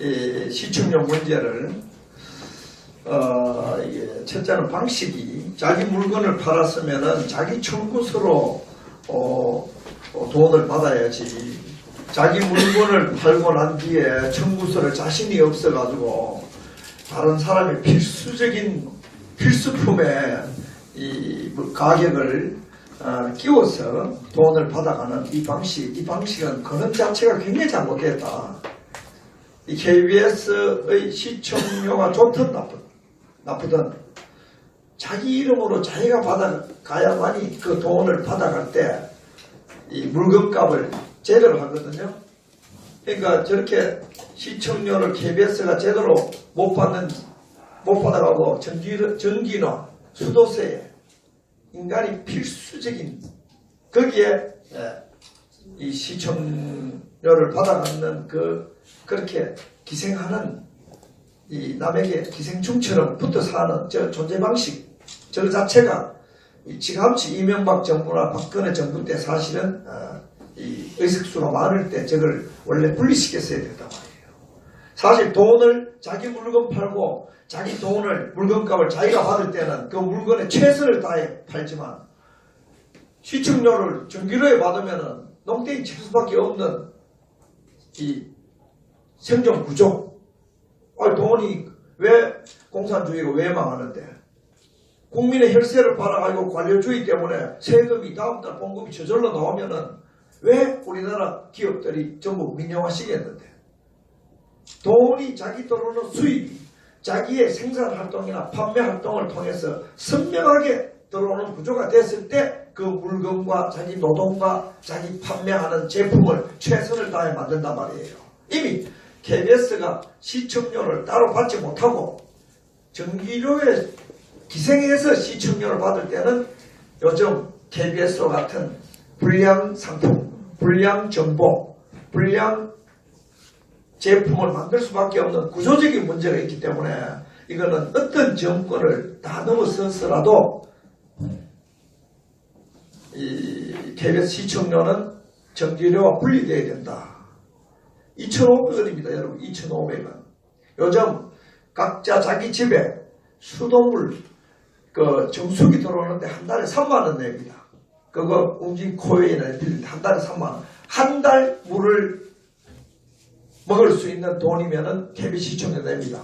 이 시청률 문제를 첫째는 방식이 자기 물건을 팔았으면은 자기 청구서로 돈을 받아야지. 자기 물건을 팔고 난 뒤에 청구서를 자신이 없어가지고 다른 사람의 필수품에 이 가격을 끼워서 돈을 받아가는 이 방식은 그런 자체가 굉장히 잘못됐다. 이 KBS의 시청료가 좋든 나쁘든 자기 이름으로 자기가 받아가야만이 그 돈을 받아갈 때 이 물건값을 제대로 하거든요. 그러니까 저렇게 시청료를 KBS가 제대로 못 받아가고 전기나 수도세에 인간이 필수적인 거기에 이 시청료를 받아가는 그렇게 기생하는 이 남에게 기생충처럼 붙어 사는 저 존재 방식 저 자체가 지금같이 이명박 정부나 박근혜 정부 때 사실은 이 의석수가 많을 때 저걸 원래 분리시켰어야 된단 말이에요. 사실 돈을 자기 물건 팔고 자기 돈을 물건값을 자기가 받을 때는 그 물건에 최선을 다해 팔지만 시청료를 전기료에 받으면은 농땡이 칠 수밖에 없는 이 생존 구조. 돈이 왜 공산주의가 왜 망하는데? 국민의 혈세를 팔아가지고 관료주의 때문에 세금이 다음 달 봉급이 저절로 나오면은 왜 우리나라 기업들이 전부 민영화시켰는데? 돈이 자기 들어오는 수입이 자기의 생산활동이나 판매활동을 통해서 선명하게 들어오는 구조가 됐을 때 그 물건과 자기 노동과 자기 판매하는 제품을 최선을 다해 만든단 말이에요. 이미 KBS가 시청료를 따로 받지 못하고 전기료에 기생해서 시청료를 받을 때는 요즘 KBS와 같은 불량 상품, 불량 정보, 불량 제품을 만들 수밖에 없는 구조적인 문제가 있기 때문에 이거는 어떤 정권을 다 넘어서서라도 이 KBS 시청료는 전기료와 분리되어야 된다. 2,500원입니다. 여러분. 2,500원. 요즘 각자 자기 집에 수돗물 정수기 들어오는데 한 달에 3만원 냅니다. 그거 웅진코웨이나 빌릴 때 한 달에 3만원. 한 달 물을 먹을 수 있는 돈이면은 KBS 시청료 냅니다.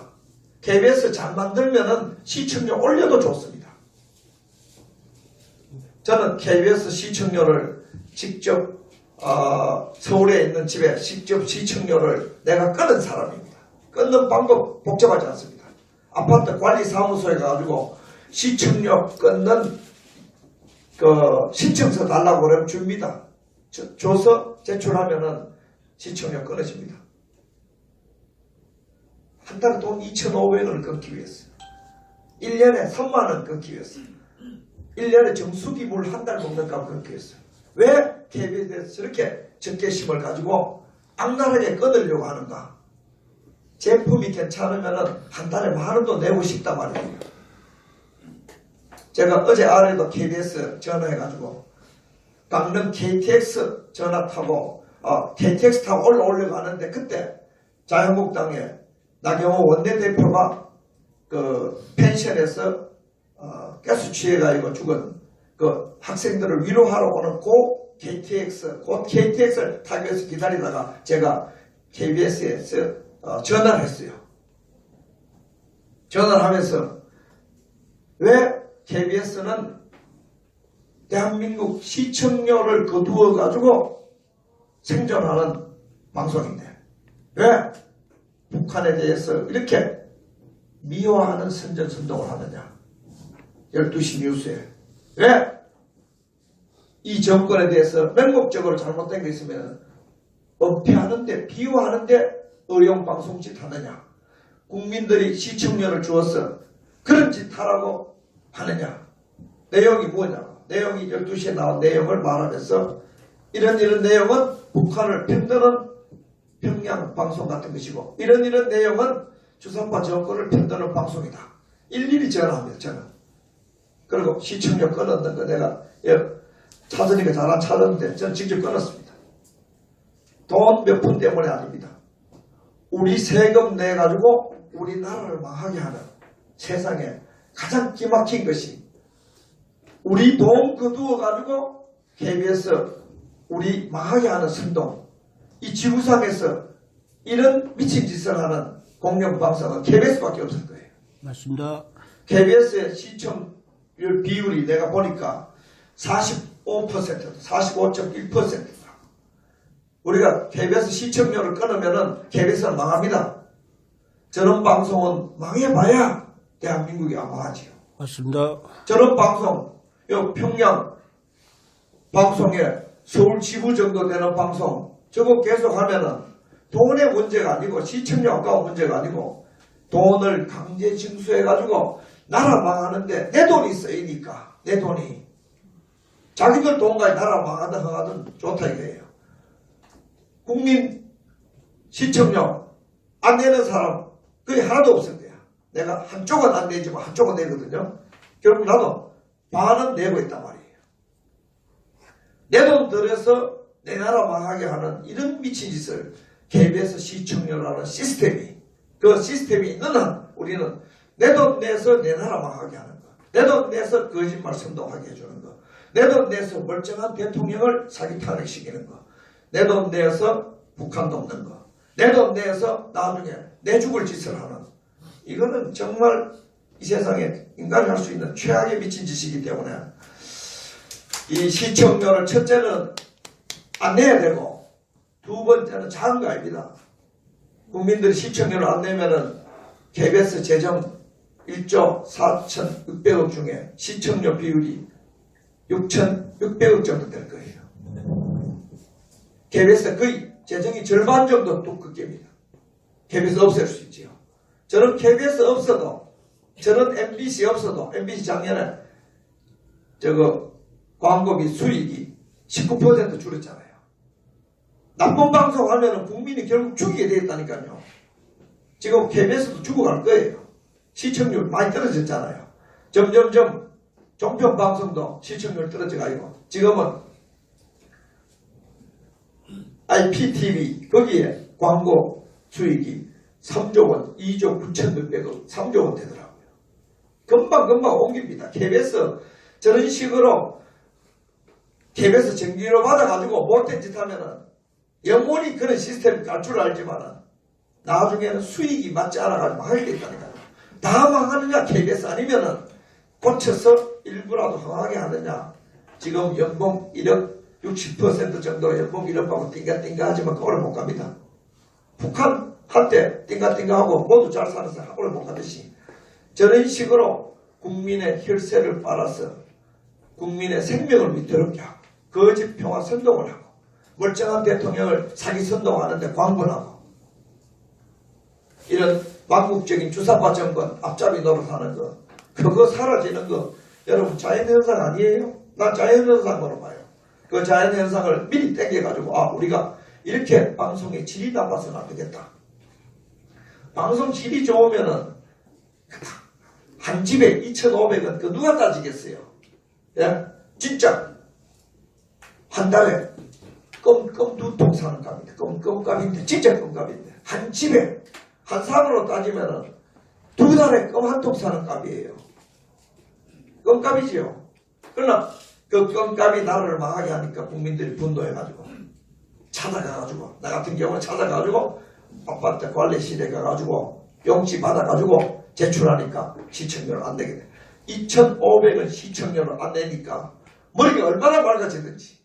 KBS 잘 만들면은 시청료 올려도 좋습니다. 저는 KBS 시청료를 직접 서울에 있는 집에 직접 시청료를 내가 끊은 사람입니다. 끊는 방법 복잡하지 않습니다. 아파트 관리사무소에 가가지고 시청료 끊는 신청서 달라고 그러면 줍니다. 줘서 제출하면은 시청료 끊어집니다. 한 달에 돈 2,500원을 끊기 위해서 1년에 3만원 끊기 위해서 1년에 정수기 물 한 달 먹는 값 끊기 위해서 왜 KBS에서 저렇게 적개심을 가지고 악랄하게 끊으려고 하는가? 제품이 괜찮으면 한 달에 10,000원도 내고 싶단 말이에요. 제가 어제 아래도 KBS 전화해가지고 강릉 KTX 전화 타고 KTX 타고 올라가는데 그때 자유한국당의 나경원 원내대표가 펜션에서 가스 취해가지고 죽은 그 학생들을 위로하러 오는 곧 KTX를 타기 위해서 기다리다가 제가 KBS에서 전화를 했어요. 전화를 하면서 왜 KBS는 대한민국 시청료를 거두어 가지고 생존하는 방송인데 왜 북한에 대해서 이렇게 미화하는 선전선동을 하느냐? 12시 뉴스에 왜 이 정권에 대해서 맹목적으로 잘못된 게 있으면 은폐하는데 비유하는데 의용방송짓 하느냐? 국민들이 시청료를 주어서 그런 짓 하라고 하느냐? 내용이 뭐냐고? 내용이 12시에 나온 내용을 말하면서 이런 내용은 북한을 편드는 평양 방송 같은 것이고 이런 내용은 주사파 정권을 편드는 방송이다. 일일이 전화합니다. 저는. 그리고 시청료 끊었는 거 내가 찾으니까 잘 안 찾았는데 저는 직접 끊었습니다. 돈 몇 푼 때문에 아닙니다. 우리 세금 내가지고 우리나라를 망하게 하는 세상에 가장 기막힌 것이 우리 돈 거두어가지고 KBS 우리 망하게 하는 선동. 이 지구상에서 이런 미친 짓을 하는 공영방송은 KBS밖에 없을 거예요. 맞습니다. KBS의 시청률 비율이 내가 보니까 45%, 45.1%다. 우리가 KBS 시청률을 끊으면은 KBS는 망합니다. 저런 방송은 망해봐야 대한민국이 안 망하지요. 맞습니다. 저런 방송, 요 평양 방송에 서울 지구 정도 되는 방송, 저거 계속 하면은 돈의 문제가 아니고 시청률 아까운 문제가 아니고 돈을 강제 징수해가지고 나라 망하는데 내 돈이 쓰이니까 내 돈이 자기들 돈까지 나라 망하든 흥하든 좋다 이거예요. 국민 시청료 안 내는 사람 거의 하나도 없을 거야. 내가 한쪽은 안 내지만 한쪽은 내거든요. 결국 나도 반은 내고 있단 말이에요. 내 돈 들여서 내 나라 망하게 하는 이런 미친 짓을 KBS 시청료라는 시스템이 그 시스템이 있는 한 우리는 내 돈 내서 내 나라 망하게 하는 거, 내 돈 내서 거짓말 선동하게 해주는 거, 내 돈 내서 멀쩡한 대통령을 사기 탄핵시키는 거, 내 돈 내서 북한 돕는 거, 내 돈 내서 나중에 내 죽을 짓을 하는 이거는 정말 이 세상에 인간이 할 수 있는 최악의 미친 짓이기 때문에 이 시청료를 첫째는 안 내야 되고 두 번째는 작은 거 아닙니다. 국민들이 시청료를 안 내면은 KBS 재정 1조 4,600억 중에 시청료 비율이 6,600억 정도 될 거예요. KBS 거의 재정이 절반 정도 뚝급입니다. KBS 없앨 수 있지요. 저는 KBS 없어도, 저는 MBC 없어도, MBC 작년에 광고비 수익이 19% 줄었잖아요. 나쁜 방송 하면은 국민이 결국 죽이게 되겠다니까요. 지금 KBS도 죽어갈 거예요. 시청률 많이 떨어졌잖아요. 점점점 종편 방송도 시청률 떨어져가지고 지금은 IPTV 거기에 광고 수익이 3조 원, 2조 9,600억, 3조 원 되더라고요. 금방 옮깁니다. KBS 저런 식으로 KBS 정기로 받아가지고 못된 짓 하면은 영원히 그런 시스템 갈 줄 알지만은 나중에는 수익이 맞지 않아가지고 하게 됐다니까요. 다 망하느냐 KBS 아니면은 고쳐서 일부라도 흥하게 하느냐. 지금 연봉 1억 60% 정도 연봉 1억 받고 띵가띵가 하지만 오래 못 갑니다. 북한 한때 띵가띵가하고 모두 잘 살아서 오래 못 가듯이 저런 식으로 국민의 혈세를 빨아서 국민의 생명을 위태롭게 하고 거짓 평화 선동을 하고 멀쩡한 대통령을 사기 선동하는데 광분하고 이런 망국적인 주사파 정권 앞잡이 노릇하는 거 그거 사라지는 거 여러분 자연현상 아니에요? 난 자연현상으로 봐요. 그 자연현상을 미리 땡겨가지고 우리가 이렇게 방송의 질이 나빠서는 안 되겠다. 방송 질이 좋으면은 한 집에 2,500원 그 누가 따지겠어요? 예? 진짜 한 달에 껌 2통 사는 값인데 껌값인데 진짜 껌값인데 한 집에 한 산으로 따지면은 2달에 껌 1통 사는 값이에요. 껌값이지요. 그러나 그 껌값이 나라를 망하게 하니까 국민들이 분노해가지고 찾아가가지고 나 같은 경우는 찾아가가지고 아파트 관리실에 가가지고 용지 받아가지고 제출하니까 시청료를 안 내게 돼. 2,500원 시청료를 안 내니까 머리가 얼마나 맑아지든지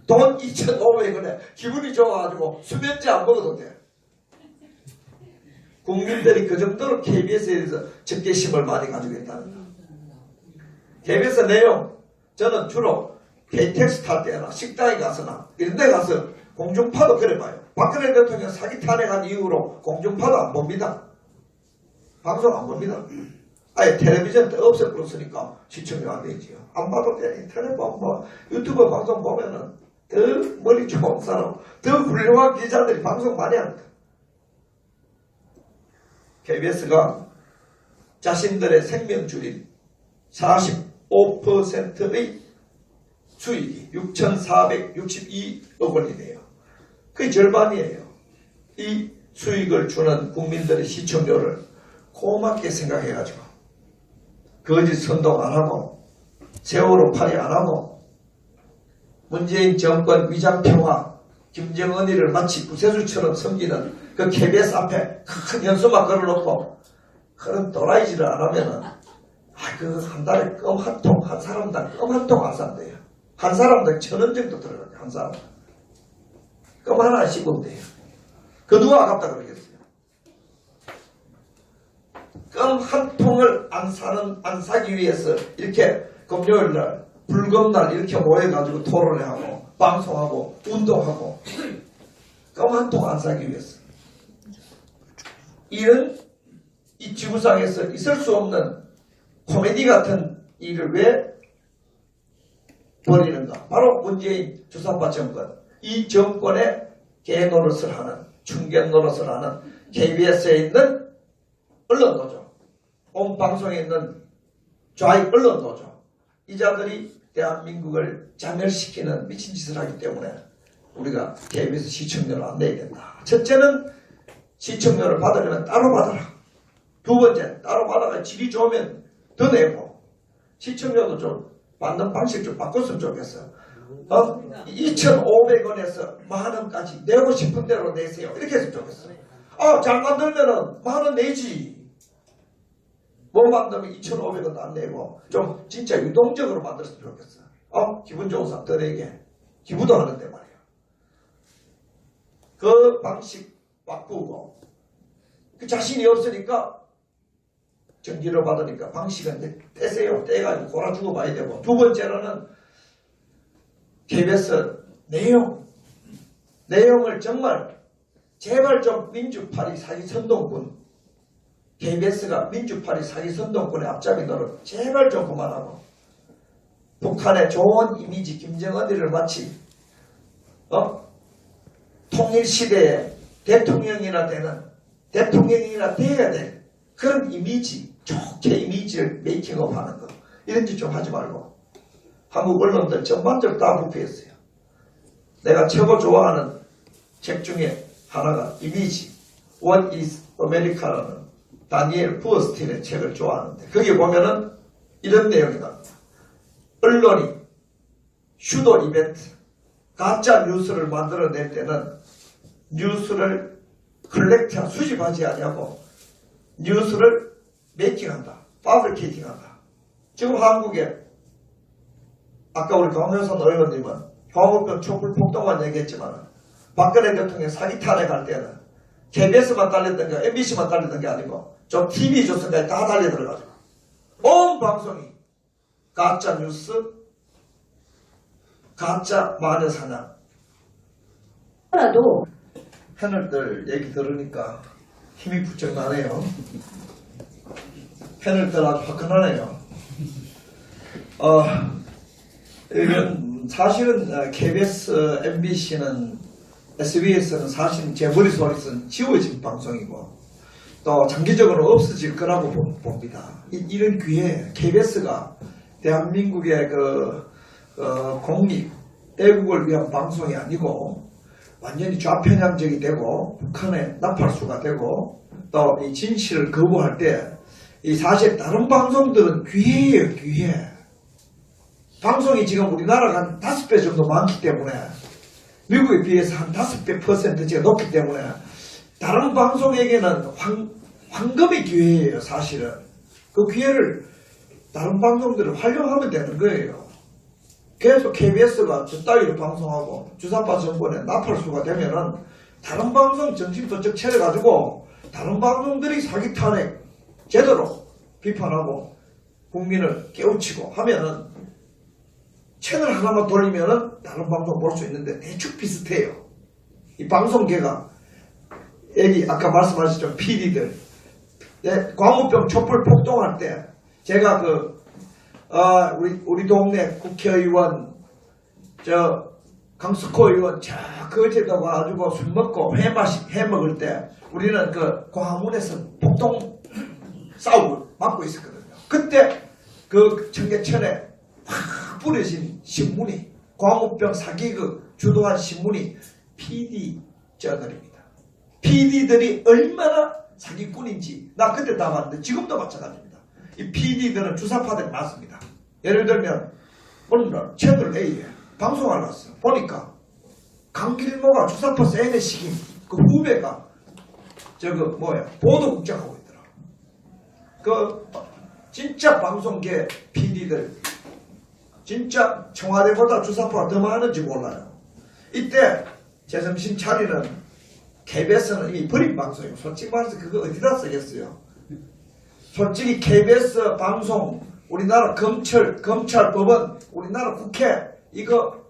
돈 2,500원에 기분이 좋아가지고 수면제 안 먹어도 돼. 국민들이 그 정도로 KBS에 대해서 적개심을 많이 가지고 있다는 거. KBS 내용 저는 주로 KTX 탈 때나 식당에 가서나 이런 데 가서 공중파도 그래 봐요. 박근혜 대통령 사기 탄핵한 이후로 공중파도 안 봅니다. 방송 안 봅니다. 아예 텔레비전 때 없애버렸으니까 시청이 안 되지요. 안 봐도 돼. 인터넷 보면 유튜브 방송 보면은 더 머리 좋은 사람, 더 훌륭한 기자들이 방송 많이 합니다. KBS가 자신들의 생명 줄인 45%의 수익이 6,462억 원이네요. 그게 절반이에요. 이 수익을 주는 국민들의 시청료를 고맙게 생각해가지고 거짓 선동 안 하고 세월호 파리 안 하고 문재인 정권 위장평화 김정은이를 마치 구세주처럼 섬기는 그 KBS 앞에 큰 현수막 걸어놓고 그런 또라이질을 안 하면은 그 한 달에 껌 한 통, 한 사람당 껌 한 통 안 산대요. 한 사람당 1,000원 정도 들어가요. 한 사람. 껌 하나 씹으면 돼요. 그 누가 아깝다 그러겠어요. 껌 한 통을 안 사기 위해서 이렇게 금요일날 불금날 이렇게 모여가지고 토론회하고 방송하고 운동하고 껌 한 통 안 사기 위해서 이런 이 지구상에서 있을 수 없는 코미디 같은 일을 왜 벌이는가? 바로 문재인 주사파 정권, 이 정권의 개노릇을 하는, 충격 노릇을 하는 KBS에 있는 언론 노조, 온 방송에 있는 좌익 언론 노조, 이 자들이 대한민국을 자멸시키는 미친 짓을 하기 때문에 우리가 KBS 시청료를 안 내야 된다. 첫째는 시청료를 받으려면 따로 받아라. 두 번째, 따로 받아가 질이 좋으면 더 내고 시청료도 좀 받는 방식 좀 바꿨으면 좋겠어. 2,500원에서 만원까지 내고 싶은 대로 내세요. 이렇게 했으면 좋겠어. 잘 만들면은 만원 내지. 못 만들면 2,500원도 안 내고 좀 진짜 유동적으로 만들었으면 좋겠어. 기분 좋은 사람 더 내게. 기부도 하는데 말이야. 그 방식 바꾸고 그 자신이 없으니까 정지를 받으니까 방식은 떼세요. 떼가지고 골아주고 봐야 되고 두 번째로는 KBS 내용을 정말 제발 좀 민주파리 사기 선동꾼 KBS가 민주파리 사기 선동꾼의 앞잡이 노릇 제발 좀 그만하고 북한의 좋은 이미지 김정은이를 마치 통일시대에 대통령이나 돼야 될 그런 이미지 좋게 이미지를 메이킹업 하는 거 이런 짓 좀 하지 말고 한국 언론들 전반적으로 다 부패했어요. 내가 최고 좋아하는 책 중에 하나가 이미지 What is America라는 다니엘 부어스틴의 책을 좋아하는데 거기 보면은 이런 내용이 나옵니다. 언론이 슈도 이벤트 가짜 뉴스를 만들어낼 때는 뉴스를 컬렉트한 수집하지 아니하고 뉴스를 메이킹한다. 파브리케이팅한다. 지금 한국에 아까 우리 강효선 의원님은 화물병 촛불 폭동만 얘기했지만 박근혜 대통령 사기 탄핵할 때는 KBS만 달렸던 게 MBC만 달렸던 게 아니고 좀 TV 조선까지 다 달려들어가지고 온 방송이 가짜 뉴스 가짜 마녀 사냥 라도 패널들 얘기 들으니까 힘이 부쩍 나네요. 패널들 아주 화끈하네요. 이건 사실은 KBS, MBC는 SBS는 사실 제 머릿속에서는 지워진 방송이고 또 장기적으로 없어질 거라고 봅니다. 이런 기회에 KBS가 대한민국의 공익, 애국을 위한 방송이 아니고 완전히 좌편향적이 되고 북한의 나팔수가 되고 또 이 진실을 거부할 때 이 사실 다른 방송들은 기회예요, 기회. 방송이 지금 우리나라가 한 5배 정도 많기 때문에 미국에 비해서 한 5배 %가 높기 때문에 다른 방송에게는 황금의 기회예요, 사실은. 그 기회를 다른 방송들을 활용하면 되는 거예요. 계속 KBS가 저 따위로 방송하고 주사파 정권의 나팔수가 되면은 다른 방송 정신도적 차려가지고 다른 방송들이 사기 탄핵 제대로 비판하고 국민을 깨우치고 하면은 채널 하나만 돌리면은 다른 방송 볼 수 있는데 대충 비슷해요. 이 방송계가 여기 아까 말씀하셨죠 PD들 광우병 촛불 폭동할 때 제가 우리 동네 국회의원 강수코 의원 거제도 와가지고 술 먹고 회 먹을 때 우리는 광화문에서 폭동 싸우고 막고 있었거든요. 그때 그 청계천에 확 뿌려진 신문이 광우병 사기극 주도한 신문이 PD 저널입니다. PD들이 얼마나 사기꾼인지 나 그때 다 봤는데 지금도 마찬가지입니다. 이 PD들은 주사파들이 많습니다. 예를 들면 어느 날 채널 A에 방송을 갔어. 보니까 강길모가 주사파 세네 시킨 그 후배가 보도국장하고 있더라. 그 진짜 방송계 PD들 진짜 청와대보다 주사파가 더 많은지 몰라요. 이때 제 정신 차리는 KBS는 이미 버린 방송이고 솔직히 말해서 그거 어디다 쓰겠어요. 솔직히 KBS 방송 우리나라 검찰법원 우리나라 국회 이거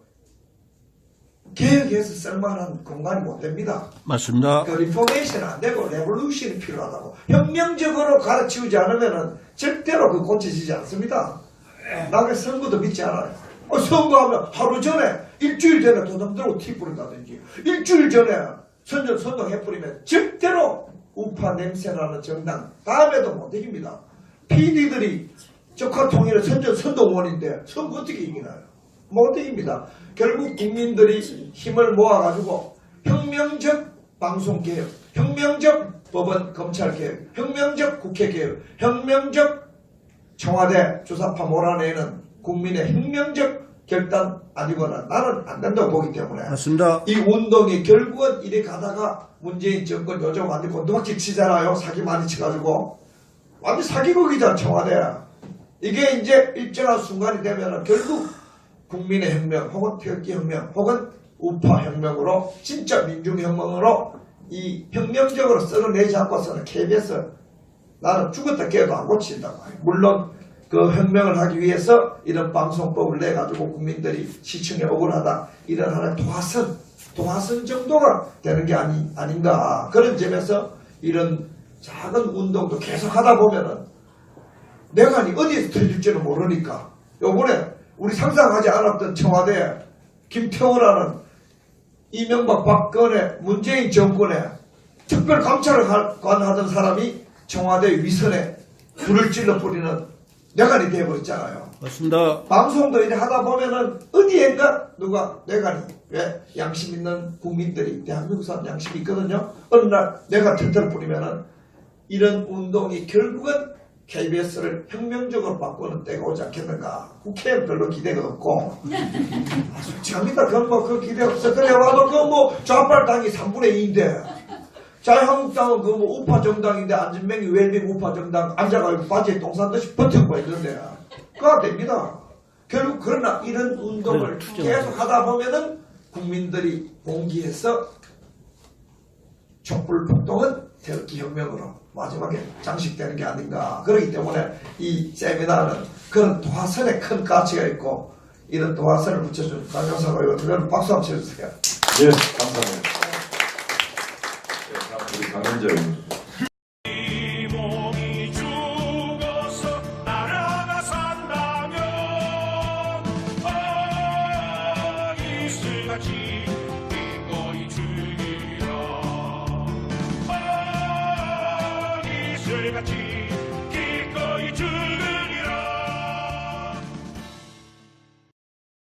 개혁해서 쓸만한 공간이 못 됩니다. 맞습니다. 그 리포메이션은 안 되고 레볼루션이 필요하다고. 혁명적으로 가르치우지 않으면 절대로 그 고쳐지지 않습니다. 나그 선거도 믿지 않아요. 선거하면 하루 전에 일주일 전에 도둑 들고 티 뿌린다든지 일주일 전에 선동해버리면 절대로 우파 냄새나는 정당 다음에도 못 이깁니다. PD들이 적화통일의 선동원인데 선거 어떻게 이기나요? 못 이깁니다. 결국 국민들이 힘을 모아가지고 혁명적 방송개혁, 혁명적 법원 검찰개혁, 혁명적 국회개혁, 혁명적 청와대 주사파 몰아내는 국민의 혁명적 결단 아니거나 나는 안 된다고 보기 때문에 맞습니다. 이 운동이 결국은 이래 가다가 문재인 정권 요즘 완전 곤두박질 치잖아요. 사기 많이 쳐가지고 완전 사기극이잖아 청와대. 이게 이제 일정한 순간이 되면 결국 국민의 혁명 혹은 태극기 혁명 혹은 우파 혁명으로 진짜 민중혁명으로 이 혁명적으로 쓸어내지 않고서는 KBS 나는 죽었다 깨도 안 고친다고. 물론 그 혁명을 하기 위해서 이런 방송법을 내가지고 국민들이 시청에 억울하다 이런 하나의 도화선 정도가 되는 게 아닌가. 그런 점에서 이런 작은 운동도 계속 하다 보면은 내관이 어디에서 터질지는 모르니까 요번에 우리 상상하지 않았던 청와대에 김태호라는 이명박 박근혜 문재인 정권에 특별감찰관 하던 사람이 청와대 위선에 불을 찔러 뿌리는 내관이 되어버렸잖아요. 맞습니다. 방송도 이제 하다 보면은 어디엔가 누가 내관이 왜 양심 있는 국민들이 대한민국 사람 양심이 있거든요. 어느 날 내가 털털 뿌리면은 이런 운동이 결국은 KBS를 혁명적으로 바꾸는 때가 오지 않겠는가. 국회에는 별로 기대가 없고 솔직합니다. 그건 그 기대 없어. 그래 와도 좌빨당이 3분의 2인데 자유한국당은 우파 정당인데 안진뱅이 웰빙 우파 정당 앉아가지고 바지에 똥 싼듯이 버티고 있는데 그거 됩니다. 결국 그러나 이런 운동을 계속 하다 보면은 국민들이 봉기해서 촛불폭동은 태극기 혁명으로 마지막에 장식되는 게 아닌가. 그렇기 때문에 이 세미나는 그런 도화선에 큰 가치가 있고 이런 도화선을 붙여준 강영사가 이거 박수 한번 쳐주세요. 네, 감사합니다. 네, 우리 강현재 이 몸이 죽어서 나라가 산다면 이슬같이 기꺼이 죽이라 이슬같이